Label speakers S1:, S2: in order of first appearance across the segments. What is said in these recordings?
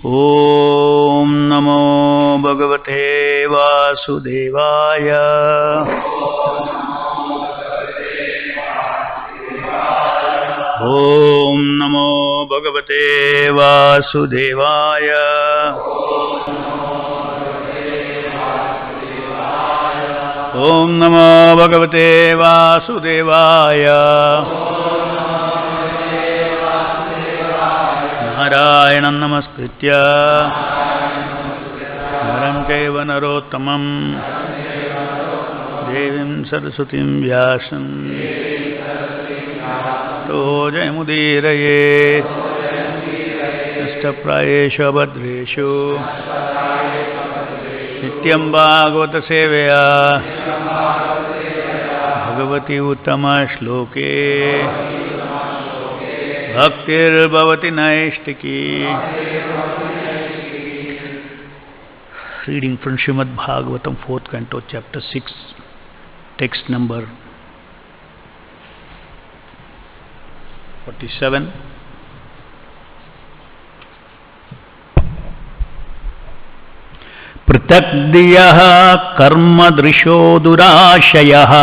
S1: ॐ नमो भगवते वासुदेवाय। ॐ नमो भगवते वासुदेवाय। ॐ नमो भगवते वासुदेवाय। नारायणं नमस्कृत्य नरं चैव नरोत्तमं देवीं सरस्वतीं व्यासं ततो जयमुदीरयेत्। नष्टप्रायेषु अभद्रेषु नित्यं भागवत सेवया Bhagwati उत्तमश्लोके भक्तिर्भवति नैष्टिकी। Reading from Srimad-Bhagavatam, 4th canto, chapter 6, text number 47. पृथग्दियः कर्मदृशो दुराशयः।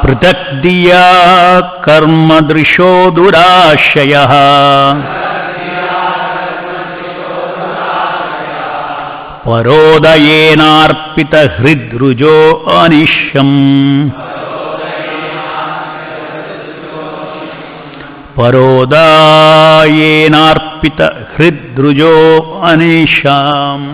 S1: पृथग्दिया कर्मदृशो दुराशयः। परोदयेनार्पितहृद्रुजो अनिशम्। परोदयेनार्पितहृद्रुजो अनिशम्।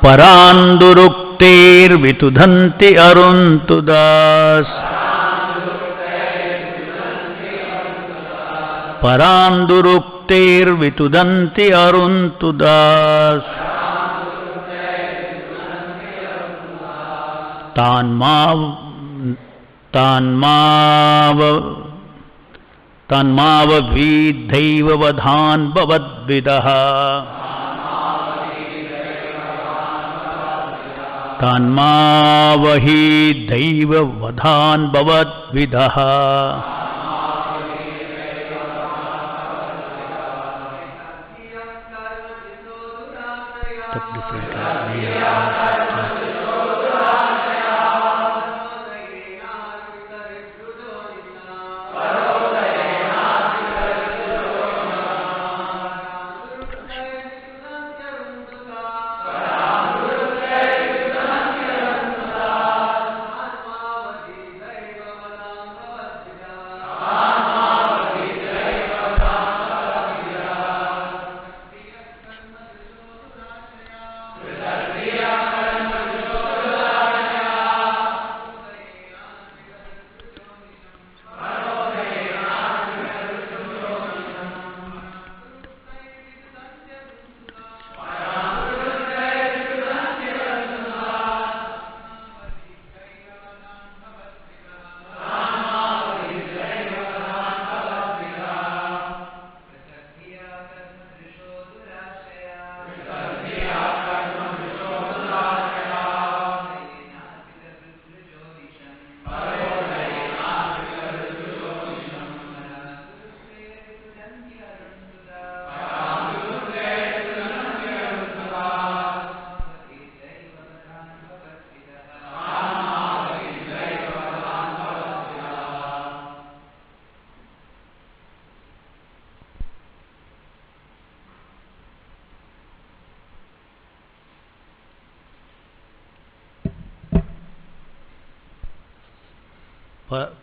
S1: परान्दुरुक्तेर्वितुधन्ति अरुन्तुदास्। परान्दुरुक्तेर्वितुधन्ति अरुन्तुदास्। तान्माववीद्धैव वधान् भवद्विदः। तान्मावहि दैव वधान् भवद्विदः।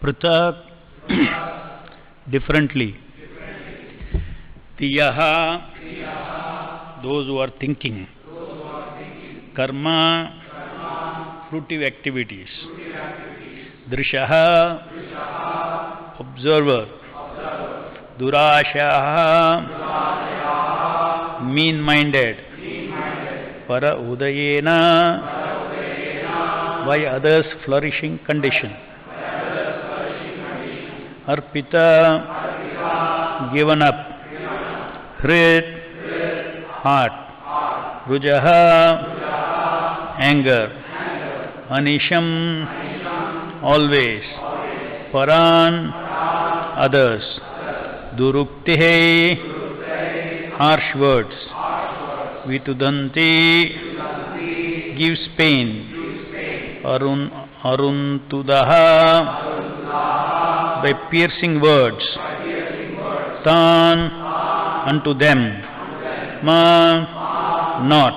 S1: पृथक differently. Tiyaha, those who are thinking. Karma, fruitive activities. Drishaha, observer. Durashaha, mean-minded. Para udayena, by others flourishing condition. Arpita, given up. Hrit, heart. Rujaha, anger. Anisham, always. paran, others. Duruktihe, harsh words. Vitudanti, gives pain. Aruntudaha, by piercing words. Tan, unto them. Ma, not.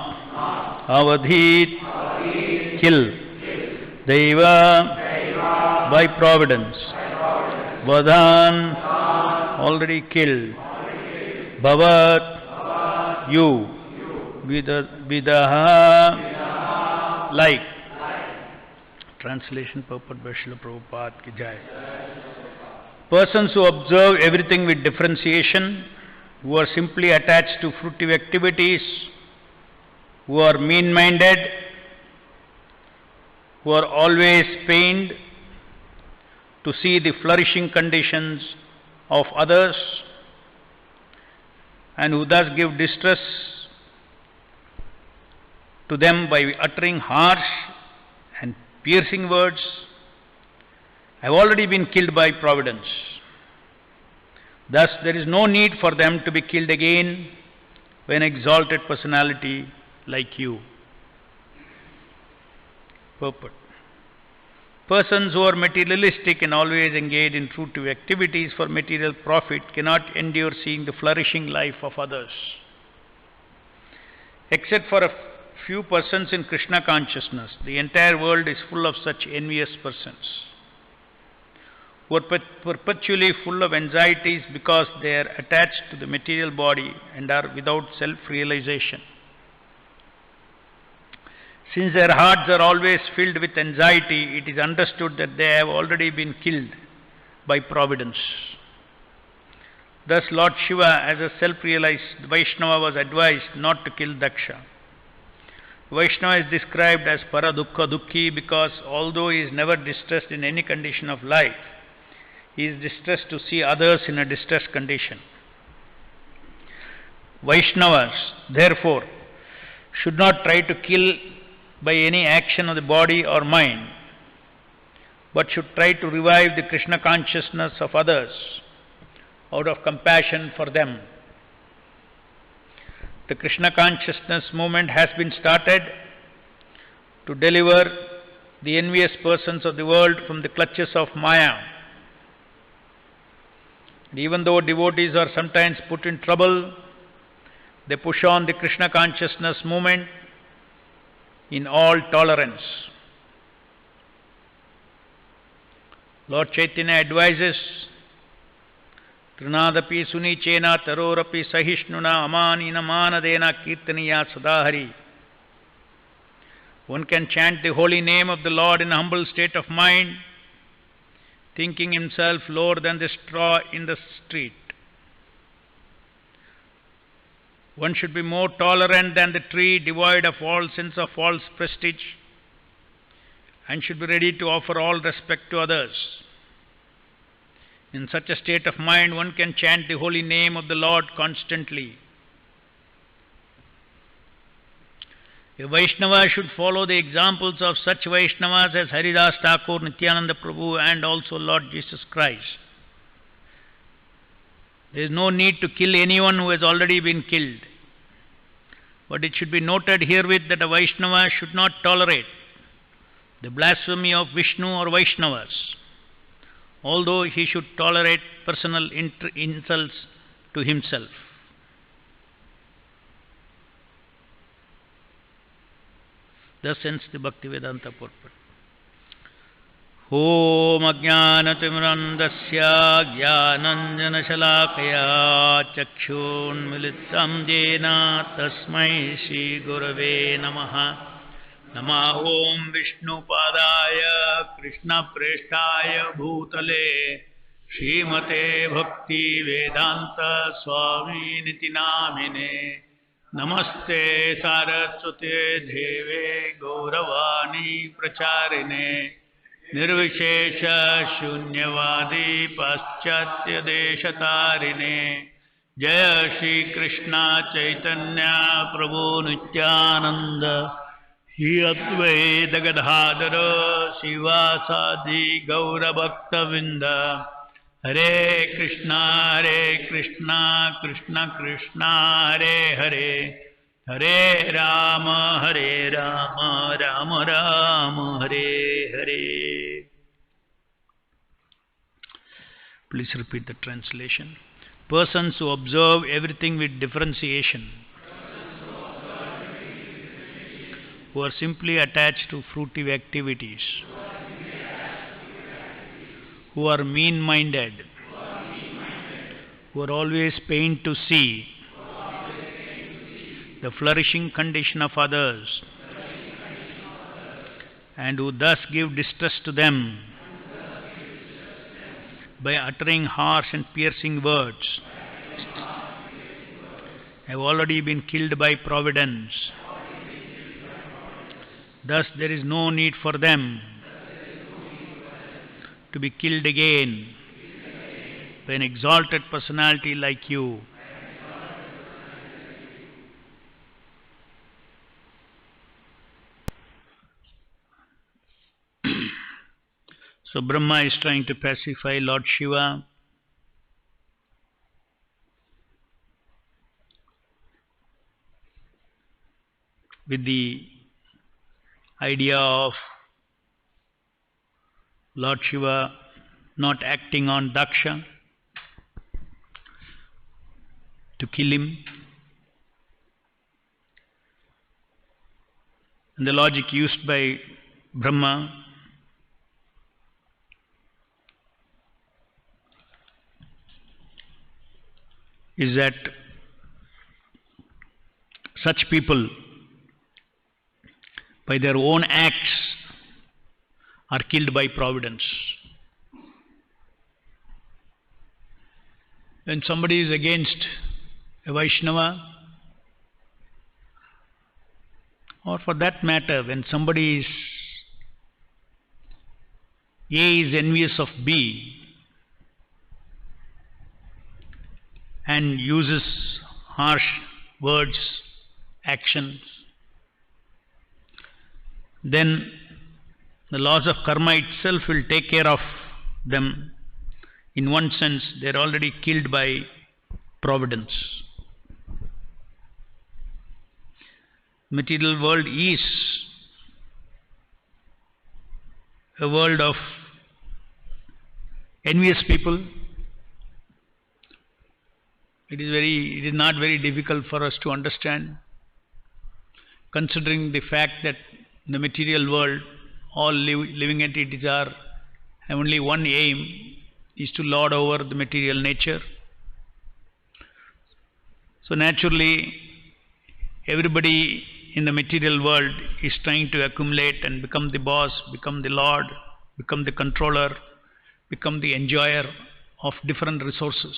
S1: Avadhit, kill. Deva, by providence. Vadhan, already killed. Bhavat, you. Vidaha, like. Translation purport by Srila Prabhupada ki jai. Persons who observe everything with differentiation, who are simply attached to fruitive activities, who are mean-minded, who are always pained to see the flourishing conditions of others, and who thus give distress to them by uttering harsh and piercing words, have already been killed by providence. Thus, there is no need for them to be killed again by an exalted personality like you. Purport. Persons who are materialistic and always engage in fruitive activities for material profit cannot endure seeing the flourishing life of others. Except for a few persons in Krishna consciousness, the entire world is full of such envious persons, who are perpetually full of anxieties because they are attached to the material body and are without self-realization. Since their hearts are always filled with anxiety, it is understood that they have already been killed by providence. Thus Lord Shiva, as a self-realized Vaishnava, was advised not to kill Daksha. Vaishnava is described as Paradukha Dukhi because although he is never distressed in any condition of life, he is distressed to see others in a distressed condition. Vaishnavas, therefore, should not try to kill by any action of the body or mind, but should try to revive the Krishna consciousness of others out of compassion for them. The Krishna consciousness movement has been started to deliver the envious persons of the world from the clutches of Maya. And even though devotees are sometimes put in trouble, they push on the Krishna consciousness movement in all tolerance. Lord Chaitanya advises, Trinadapi sunichena tarorapi sahishnuna amanina manadena kirtaniya sadahari. One can chant the holy name of the Lord in a humble state of mind, thinking himself lower than the straw in the street. One should be more tolerant than the tree, devoid of all sense of false prestige, and should be ready to offer all respect to others. In such a state of mind, one can chant the holy name of the Lord constantly. A Vaishnava should follow the examples of such Vaishnavas as Haridas Thakur, Nityananda Prabhu, and also Lord Jesus Christ. There is no need to kill anyone who has already been killed. But it should be noted herewith that a Vaishnava should not tolerate the blasphemy of Vishnu or Vaishnavas, although he should tolerate personal insults to himself. Thus ends the Bhaktivedanta purport. Om Ajnanatimrandasya Jnananjana Shalakaya Chakshunmilitam Jena Tasmai Shri Gurave Namaha. Nama Om Vishnu Padaya Krishna Preshtaya Bhutale Srimate Bhakti Vedanta Swami Niti Namine. Namaste Saraswate Deve Gauravani Pracharine Nirvishesha Shunyavadi Paschatya Deshatarine. Jaya Shri Krishna Chaitanya Prabhu Nityananda Advaita Gadadhara Sivasadi Gaura Bhaktavinda Hare Krishna Krishna Krishna Hare Hare Hare Rama Rama Rama Hare Hare. Please repeat the translation. Persons who observe everything with differentiation, who are simply attached to fruitive activities, who are mean-minded, who are always pained to see the flourishing condition of others, and who thus give distress to them by uttering harsh and piercing words, have already been killed by providence. Thus there is no need for them to be killed again by an exalted personality like you. So Brahma is trying to pacify Lord Shiva with the idea of Lord Shiva not acting on Daksha to kill him. And the logic used by Brahma is that such people, by their own acts, are killed by providence. When somebody is against a Vaishnava, or for that matter, when somebody is A is envious of B and uses harsh words, actions, then the laws of karma itself will take care of them. In one sense, they are already killed by providence. Material world is a world of envious people. It is not very difficult for us to understand, considering the fact that in the material world all living entities have only one aim, is to lord over the material nature. So naturally, everybody in the material world is trying to accumulate and become the boss, become the lord, become the controller, become the enjoyer of different resources.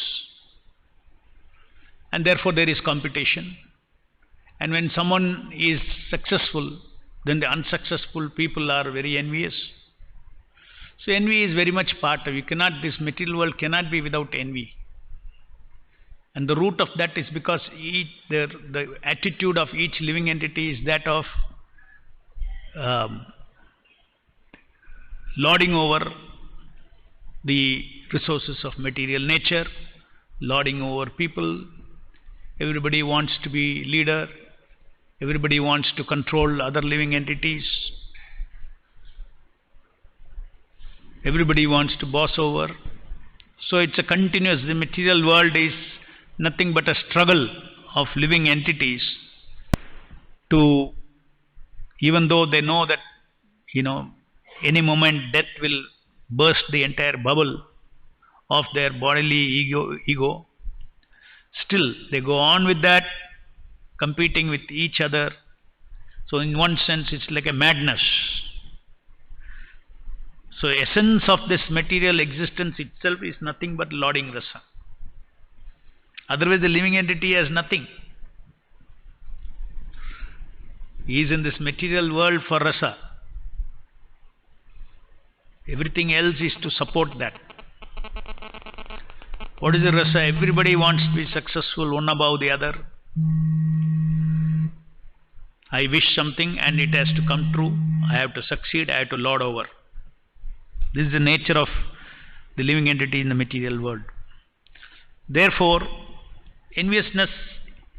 S1: And therefore there is competition. And when someone is successful, then the unsuccessful people are very envious. So envy is very much part of, this material world cannot be without envy. And the root of that is because the attitude of each living entity is that of lording over the resources of material nature, lording over people. Everybody wants to be leader. Everybody wants to control other living entities. Everybody wants to boss over. So it's a continuous, the material world is nothing but a struggle of living entities to, even though they know that, any moment death will burst the entire bubble of their bodily ego, still they go on with that, competing with each other. So in one sense it's like a madness. So essence of this material existence itself is nothing but lording rasa. Otherwise the living entity has nothing. He is in this material world for rasa. Everything else is to support that. What is the rasa? Everybody wants to be successful, one above the other. I wish something and it has to come true. I have to succeed, I have to lord over. This is the nature of the living entity in the material world. Therefore, enviousness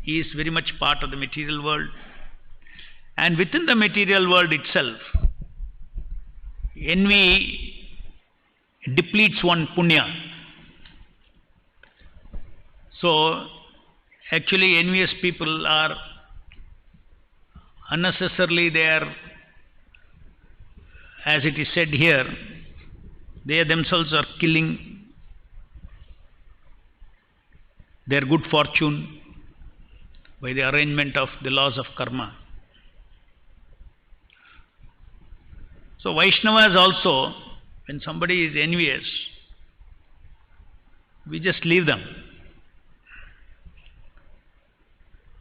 S1: is very much part of the material world. And within the material world itself, envy depletes one punya. So, actually envious people are unnecessarily as it is said here, they themselves are killing their good fortune by the arrangement of the laws of karma. So Vaishnavas also, when somebody is envious, we just leave them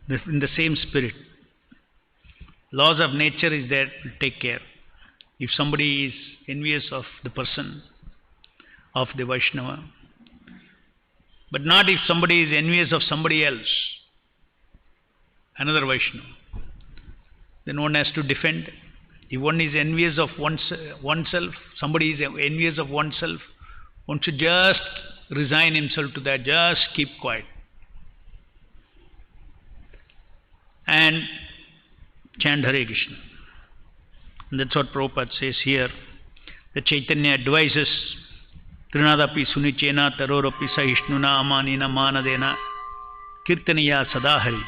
S1: in the same spirit. Laws of nature is there to take care. If somebody is envious of the person, of the Vaishnava, but not if somebody is envious of somebody else, another Vaishnava, then one has to defend. If one is envious of oneself, somebody is envious of oneself, one should just resign himself to that, just keep quiet. And chant Hare Krishna. And that's what Prabhupada says here. The Chaitanya advises, Trinadapi Sunichena Tarorapi Sahishnuna Amanina Manadena Kirtaniya Sadahari.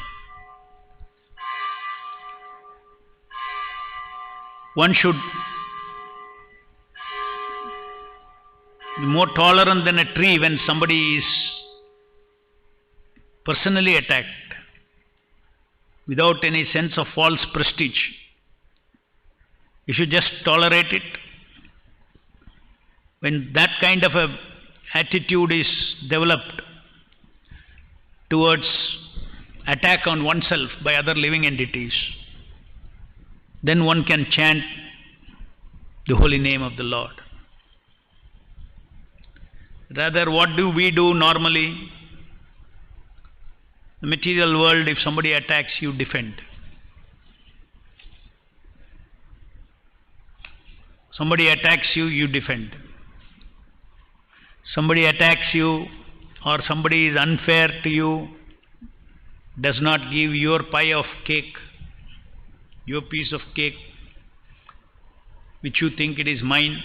S1: One should be more tolerant than a tree when somebody is personally attacked, without any sense of false prestige. You should just tolerate it. When that kind of a attitude is developed towards attack on oneself by other living entities, then one can chant the holy name of the Lord. Rather, what do we do normally? The material world, if somebody attacks you, defend. Somebody attacks you, you defend. Somebody attacks you or somebody is unfair to you, does not give your pie of cake, your piece of cake, which you think it is mine,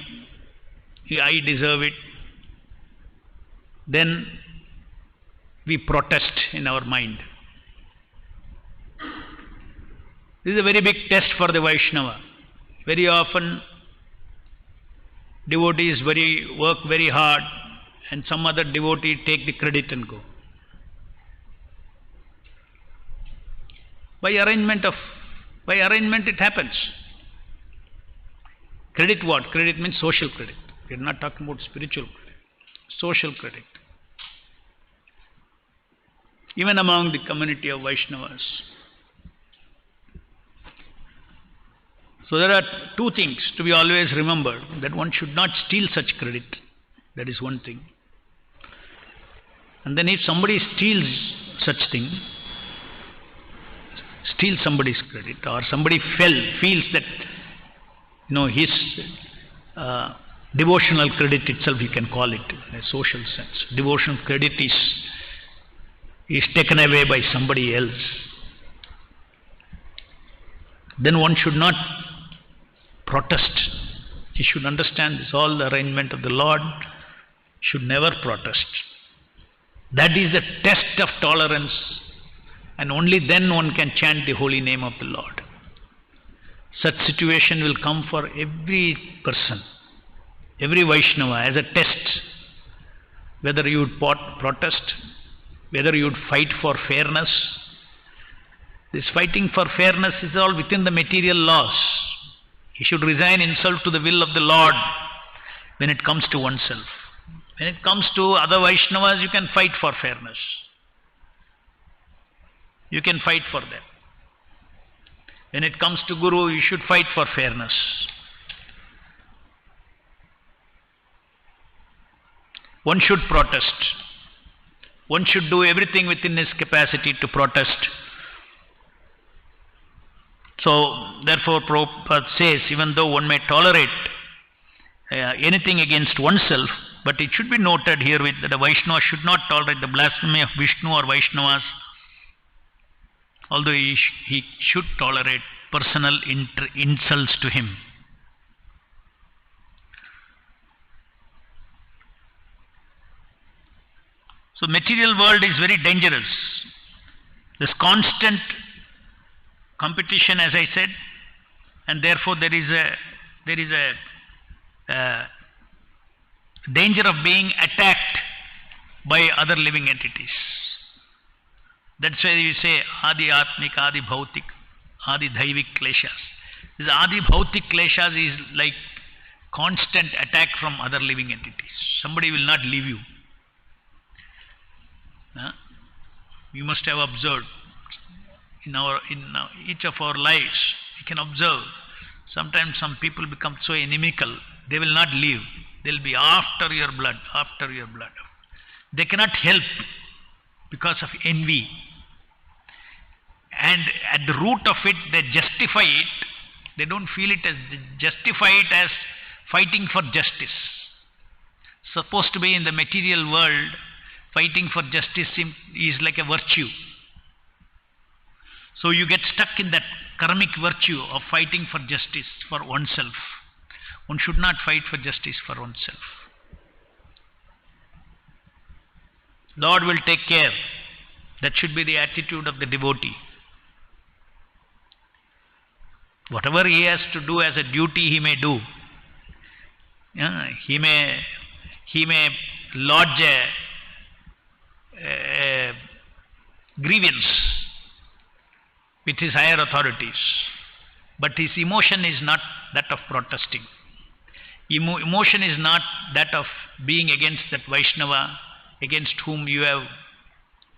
S1: I deserve it, then we protest in our mind. This is a very big test for the Vaishnava. Very often devotees work very hard and some other devotee take the credit and go. By arrangement it happens. Credit what? Credit means social credit. We are not talking about spiritual credit. Social credit. Even among the community of Vaishnavas. So there are two things to be always remembered, that one should not steal such credit. That is one thing. And then if somebody steals such thing, steals somebody's credit, or somebody feels that his devotional credit itself, you can call it in a social sense. Devotional credit is taken away by somebody else. Then one should not protest. You should understand this, all the arrangement of the Lord, should never protest. That is the test of tolerance, and only then one can chant the holy name of the Lord. Such situation will come for every person, every Vaishnava, as a test, whether you would protest, whether you would fight for fairness. This fighting for fairness is all within the material laws. He should resign himself to the will of the Lord when it comes to oneself. When it comes to other Vaishnavas, you can fight for fairness. You can fight for them. When it comes to Guru, you should fight for fairness. One should protest. One should do everything within his capacity to protest So, therefore, Prabhupada says, even though one may tolerate anything against oneself, but it should be noted herewith that a Vaishnava should not tolerate the blasphemy of Vishnu or Vaishnavas, although he should tolerate personal insults to him. So material world is very dangerous. There's constant competition, as I said, and therefore there is a danger of being attacked by other living entities. That's why you say Adi Atmik, Adi Bhautik, Adi Dhaivik Kleshas. This Adi Bhautik Kleshas is like constant attack from other living entities. Somebody will not leave you. You must have observed in each of our lives, you can observe sometimes some people become so inimical, they will not leave. They will be after your blood, after your blood. They cannot help because of envy. And at the root of it, they justify it. They don't feel it as, they justify it as fighting for justice. Supposed to be in the material world, fighting for justice is like a virtue. So you get stuck in that karmic virtue of fighting for justice for oneself. One should not fight for justice for oneself. Lord will take care. That should be the attitude of the devotee. Whatever he has to do as a duty, he may do. He may lodge a grievance with his higher authorities, but his emotion is not that of protesting. Emotion is not that of being against that Vaishnava against whom you have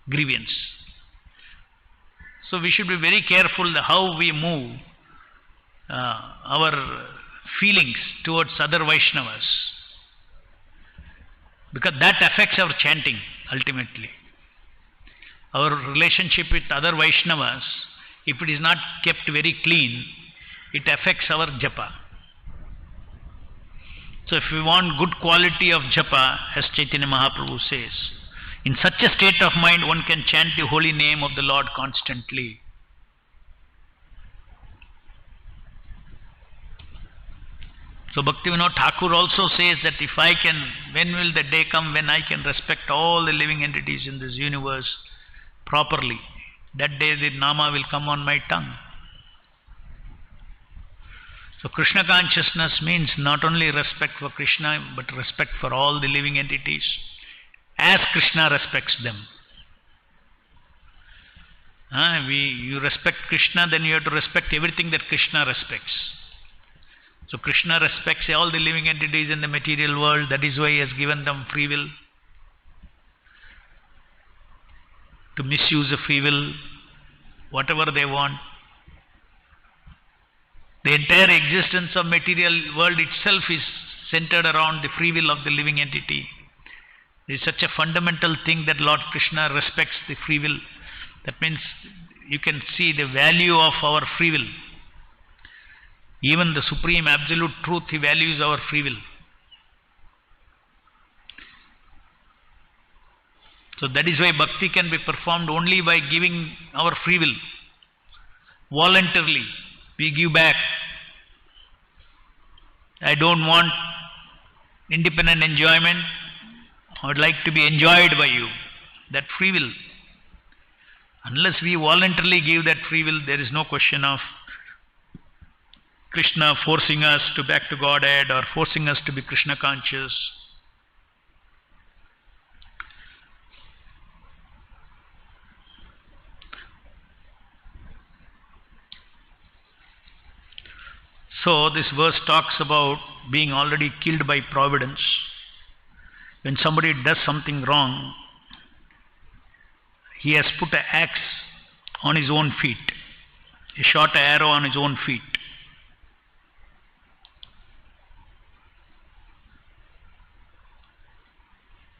S1: grievance. So we should be very careful how we move our feelings towards other Vaishnavas, because that affects our chanting ultimately. Our relationship with other Vaishnavas, if it is not kept very clean, it affects our japa. So if we want good quality of japa, as Chaitanya Mahaprabhu says, in such a state of mind one can chant the holy name of the Lord constantly. So Bhaktivedanta Thakur also says that if I can, when will the day come when I can respect all the living entities in this universe properly? That day the Nama will come on my tongue. So Krishna consciousness means not only respect for Krishna, but respect for all the living entities as Krishna respects them. You respect Krishna, then you have to respect everything that Krishna respects. So Krishna respects all the living entities in the material world. That is why he has given them free will. To misuse the free will, whatever they want. The entire existence of material world itself is centered around the free will of the living entity. It is such a fundamental thing that Lord Krishna respects the free will. That means you can see the value of our free will. Even the supreme absolute truth, he values our free will. So that is why bhakti can be performed only by giving our free will. Voluntarily, we give back. I don't want independent enjoyment. I would like to be enjoyed by you. That free will. Unless we voluntarily give that free will, there is no question of Krishna forcing us to back to Godhead or forcing us to be Krishna conscious. So this verse talks about being already killed by providence. When somebody does something wrong, he has put an axe on his own feet. He shot an arrow on his own feet.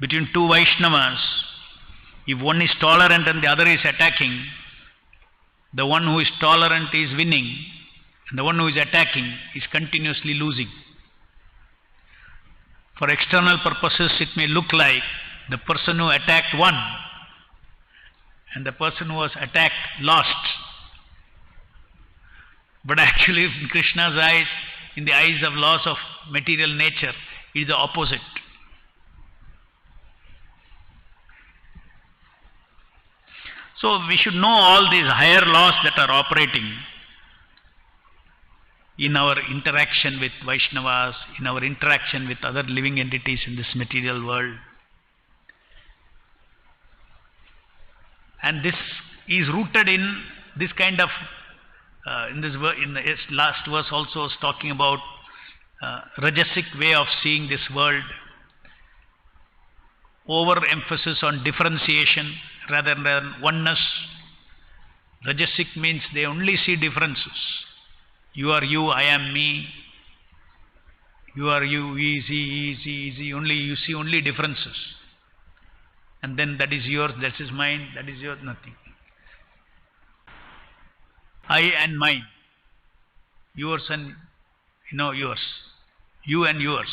S1: Between two Vaishnavas, if one is tolerant and the other is attacking, The one who is tolerant is winning, and the one who is attacking is continuously losing. For external purposes, it may look like the person who attacked won, and the person who was attacked lost. But actually, in Krishna's eyes, in the eyes of laws of material nature, it is the opposite. So we should know all these higher laws that are operating in our interaction with Vaishnavas, in our interaction with other living entities in this material world. And this is rooted in this kind of, in the last verse also is talking about Rajasic way of seeing this world, overemphasis on differentiation rather than oneness. Rajasic means they only see differences. You are you, I am me. You are you, easy. Only you see only differences. And then that is yours, that is mine, that is yours, nothing. I and mine. Yours and yours. You and yours.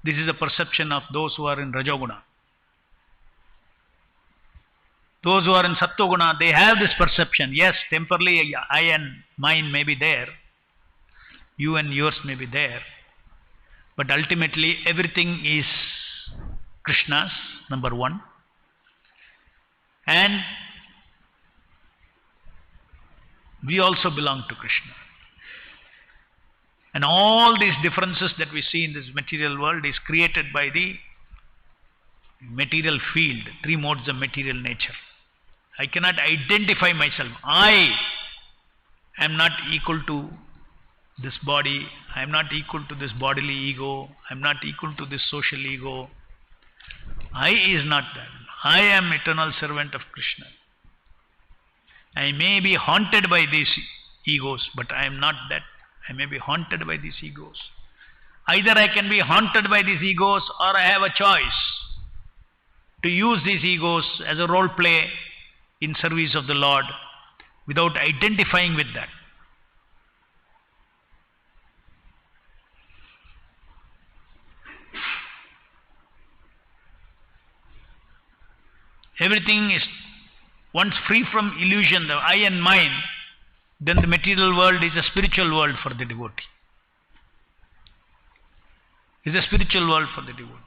S1: This is the perception of those who are in Rajoguna. Those who are in Sattva-guna, they have this perception. Yes, temporarily I and mine may be there. You and yours may be there. But ultimately everything is Krishna's, number one. And we also belong to Krishna. And all these differences that we see in this material world is created by the material field, three modes of material nature. I cannot identify myself. I am not equal to this body. I am not equal to this bodily ego. I am not equal to this social ego. I is not that. I am eternal servant of Krishna. I may be haunted by these egos, but I am not that. I may be haunted by these egos. Either I can be haunted by these egos, or I have a choice to use these egos as a role play in service of the Lord without identifying with that. Everything is once free from illusion, the I and mine, then the material world is a spiritual world for the devotee. It's a spiritual world for the devotee.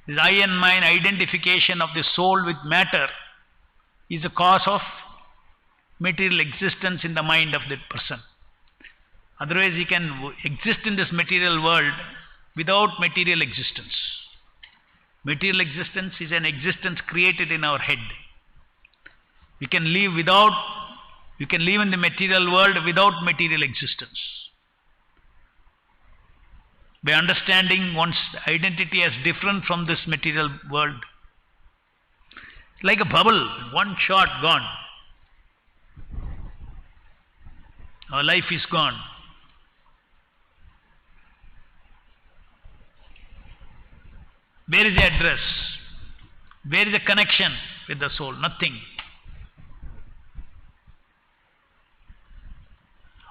S1: This I and mine identification of the soul with matter is the cause of material existence in the mind of that person. Otherwise he can exist in this material world without material existence. Material existence is an existence created in our head. We can live in the material world without material existence. By understanding one's identity as different from this material world. Like a bubble, one shot gone. Our life is gone. Where is the address? Where is the connection with the soul? Nothing.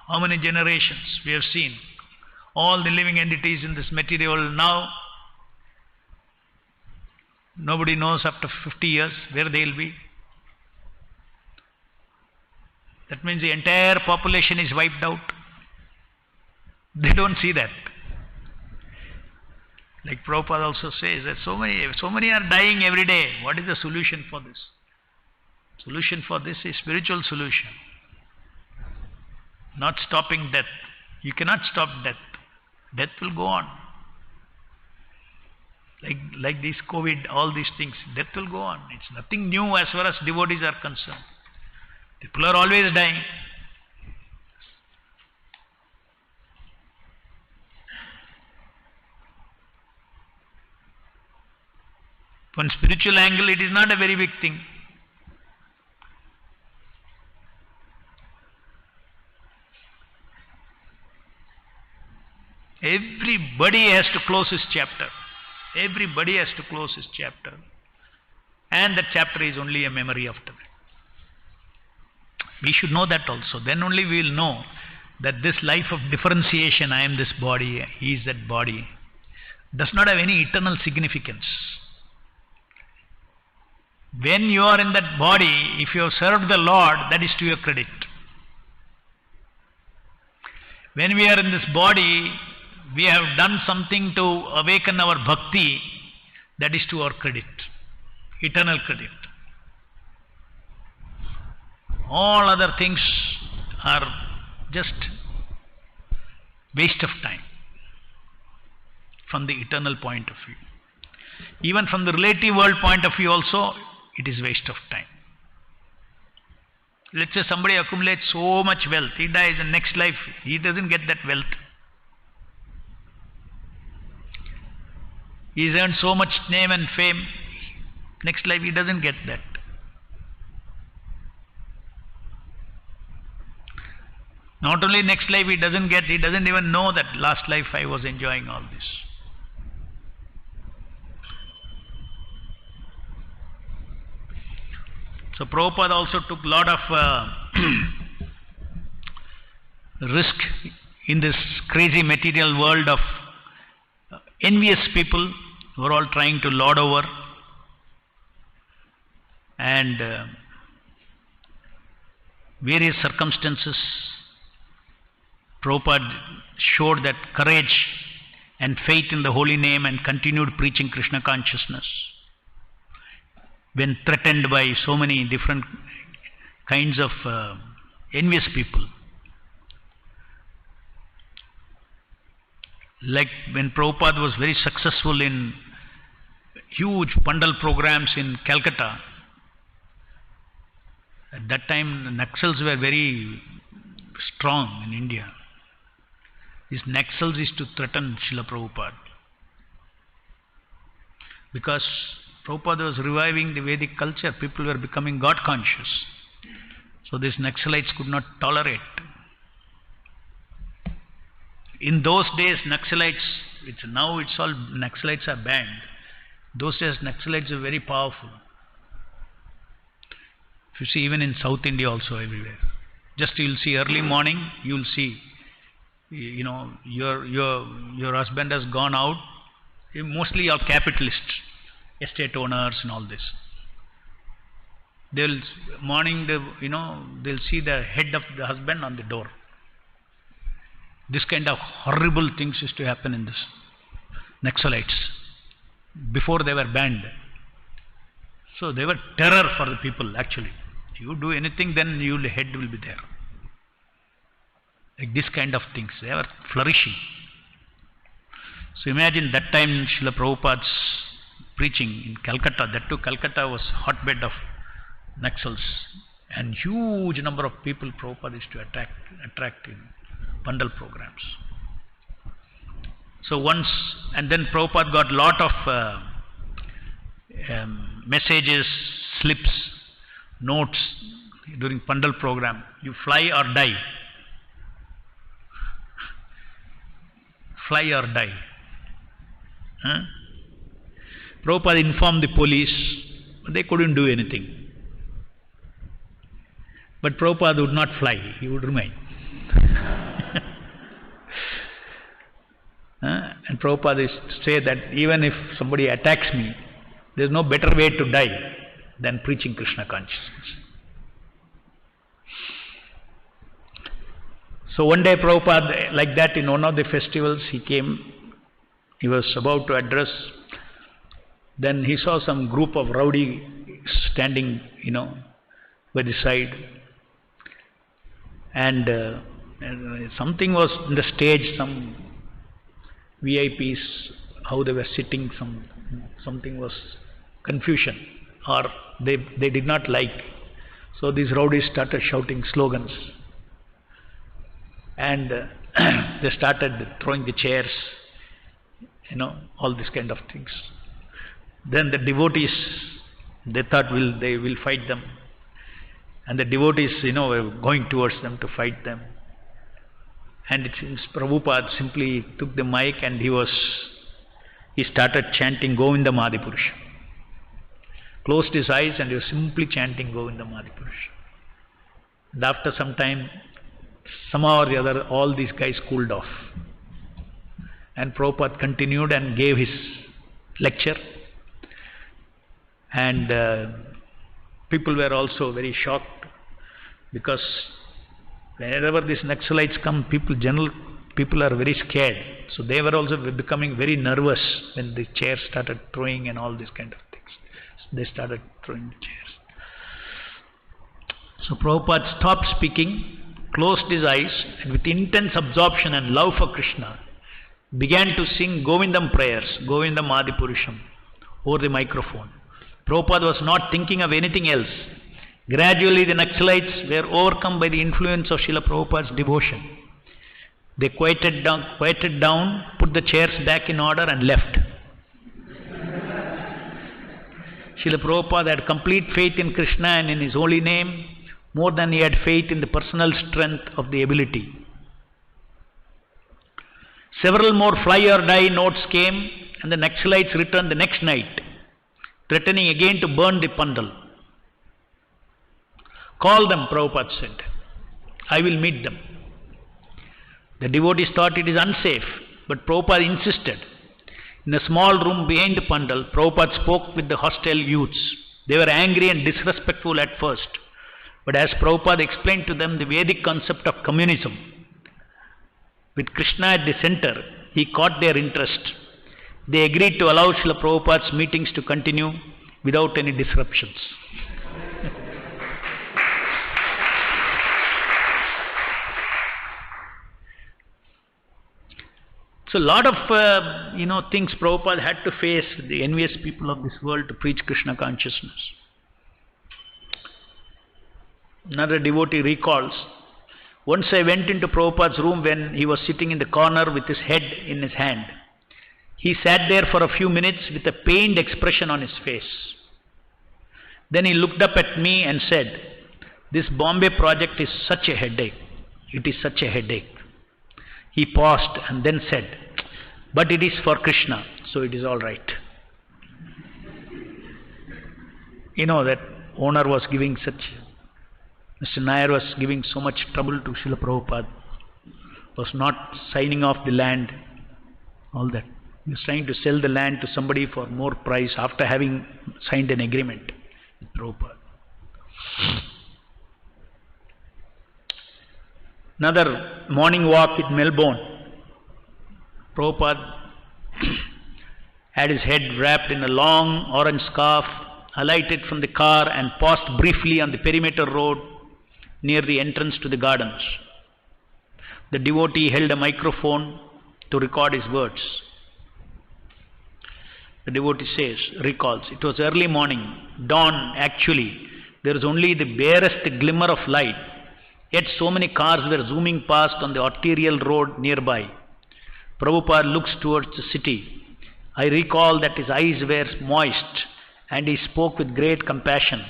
S1: How many generations we have seen? All the living entities in this material world now, nobody knows after 50 years where they will be. That means the entire population is wiped out. They don't see that. Like Prabhupada also says that so many are dying every day. What is the solution for this? Solution for this is spiritual solution. Not stopping death. You cannot stop death. Death will go on. Like this COVID, all these things, death will go on. It's nothing new as far as devotees are concerned. People are always dying. From spiritual angle, it is not a very big thing. Everybody has to close his chapter. Everybody has to close his chapter. And that chapter is only a memory after that. We should know that also. Then only we will know that this life of differentiation, I am this body, he is that body, does not have any eternal significance. When you are in that body, if you have served the Lord, that is to your credit. When we are in this body, we have done something to awaken our bhakti, that is to our credit, eternal credit. All other things are just waste of time from the eternal point of view. Even from the relative world point of view also, it is waste of time. Let's say somebody accumulates so much wealth, he dies in next life, he doesn't get that wealth. He's earned so much name and fame, next life he doesn't get that. Not only next life he doesn't get, he doesn't even know that last life I was enjoying all this. So Prabhupada also took a lot of risk in this crazy material world of envious people who are all trying to lord over, and various circumstances. Prabhupada showed that courage and faith in the holy name and continued preaching Krishna consciousness when threatened by so many different kinds of envious people. Like when Prabhupada was very successful in huge Pandal programs in Calcutta, at that time the Naxals were very strong in India. These Naxals used to threaten Srila Prabhupada because Prabhupada was reviving the Vedic culture. People were becoming God conscious. So these Naxalites could not tolerate. In those days, Naxalites, now it's all Naxalites are banned. Those days, Naxalites were very powerful. If you see, even in South India also, everywhere. Just you will see early morning, you will see, your husband has gone out. Mostly all capitalists, estate owners and all this. They'll see the head of the husband on the door. This kind of horrible things used to happen in this Naxalites before they were banned. So they were terror for the people actually. You do anything, then your head will be there. Like this kind of things, they were flourishing. So imagine that time Srila Prabhupada's preaching in Calcutta. That too, Calcutta was hotbed of Naxals, and huge number of people Prabhupada used to attract in Pandal programs. So once, and then Prabhupada got lot of messages, slips, notes during Pandal program. You fly or die. Fly or die. Prabhupada informed the police, but they couldn't do anything. But Prabhupada would not fly, he would remain. And Prabhupada is to say that even if somebody attacks me, there is no better way to die than preaching Krishna consciousness. So one day Prabhupada, like that, in one of the festivals, he came, he was about to address, then he saw some group of rowdy standing, by the side, and something was in the stage, some VIPs, how they were sitting, something was confusion, or they did not like. So these rowdies started shouting slogans, and they started throwing the chairs, all these kind of things. Then the devotees, they thought they will fight them, and the devotees, were going towards them to fight them. And it seems Prabhupada simply took the mic and he started chanting Govinda Madipurusha. Closed his eyes and he was simply chanting Govinda Madipurusha.
S2: And after some time, somehow or the other, all these guys cooled off. And Prabhupada continued and gave his lecture. And people were also very shocked, because whenever these Naxalites come, people are very scared. So they were also becoming very nervous when the chairs started throwing and all these kind of things. So they started throwing the chairs. So Prabhupada stopped speaking, closed his eyes, and with intense absorption and love for Krishna, began to sing Govindam prayers, Govindam Adipurusham, over the microphone. Prabhupada was not thinking of anything else. Gradually the Naxalites were overcome by the influence of Srila Prabhupada's devotion. They quieted down, put the chairs back in order and left. Srila Prabhupada had complete faith in Krishna and in his holy name, more than he had faith in the personal strength of the ability. Several more fly or die notes came, and the Naxalites returned the next night, threatening again to burn the pandal. Call them, Prabhupada said. I will meet them. The devotees thought it is unsafe, but Prabhupada insisted. In a small room behind the pandal, Prabhupada spoke with the hostile youths. They were angry and disrespectful at first, but as Prabhupada explained to them the Vedic concept of communism, with Krishna at the center, he caught their interest. They agreed to allow Srila Prabhupada's meetings to continue without any disruptions. So a lot of things Prabhupada had to face, the envious people of this world, to preach Krishna consciousness. Another devotee recalls, once I went into Prabhupada's room when he was sitting in the corner with his head in his hand. He sat there for a few minutes with a pained expression on his face. Then he looked up at me and said, this Bombay project is such a headache. It is such a headache. He paused and then said, but it is for Krishna, so it is all right. That owner was giving Mr. Nair was giving so much trouble to Srila Prabhupada, was not signing off the land, all that. He was trying to sell the land to somebody for more price after having signed an agreement with Prabhupada. Another morning walk in Melbourne. Prabhupada had his head wrapped in a long orange scarf, alighted from the car and paused briefly on the perimeter road near the entrance to the gardens. The devotee held a microphone to record his words. The devotee recalls, it was early morning, dawn actually. There was only the barest glimmer of light, yet so many cars were zooming past on the arterial road nearby. Prabhupada looks towards the city. I recall that his eyes were moist and he spoke with great compassion.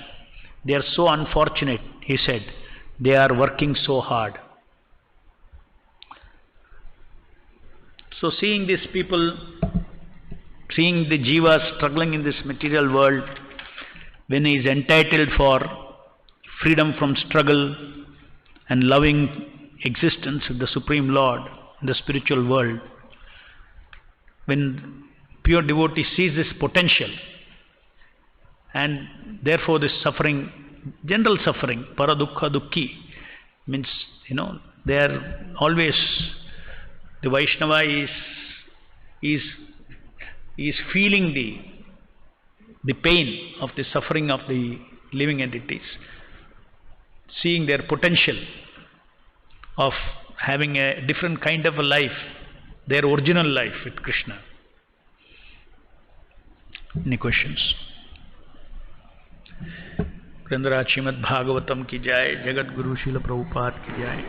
S2: They are so unfortunate, he said. They are working so hard. So seeing these people, seeing the jivas struggling in this material world, when he is entitled for freedom from struggle and loving existence with the Supreme Lord in the spiritual world, when pure devotee sees this potential, and therefore this suffering, general suffering, paradukha dukkhi, means, they are always, the Vaishnava is feeling the pain of the suffering of the living entities, seeing their potential of having a different kind of a life, their original life with Krishna. Any questions? Srimad-Bhagavatam ki jai, Jagat Guru Srila Prabhupada ki jai.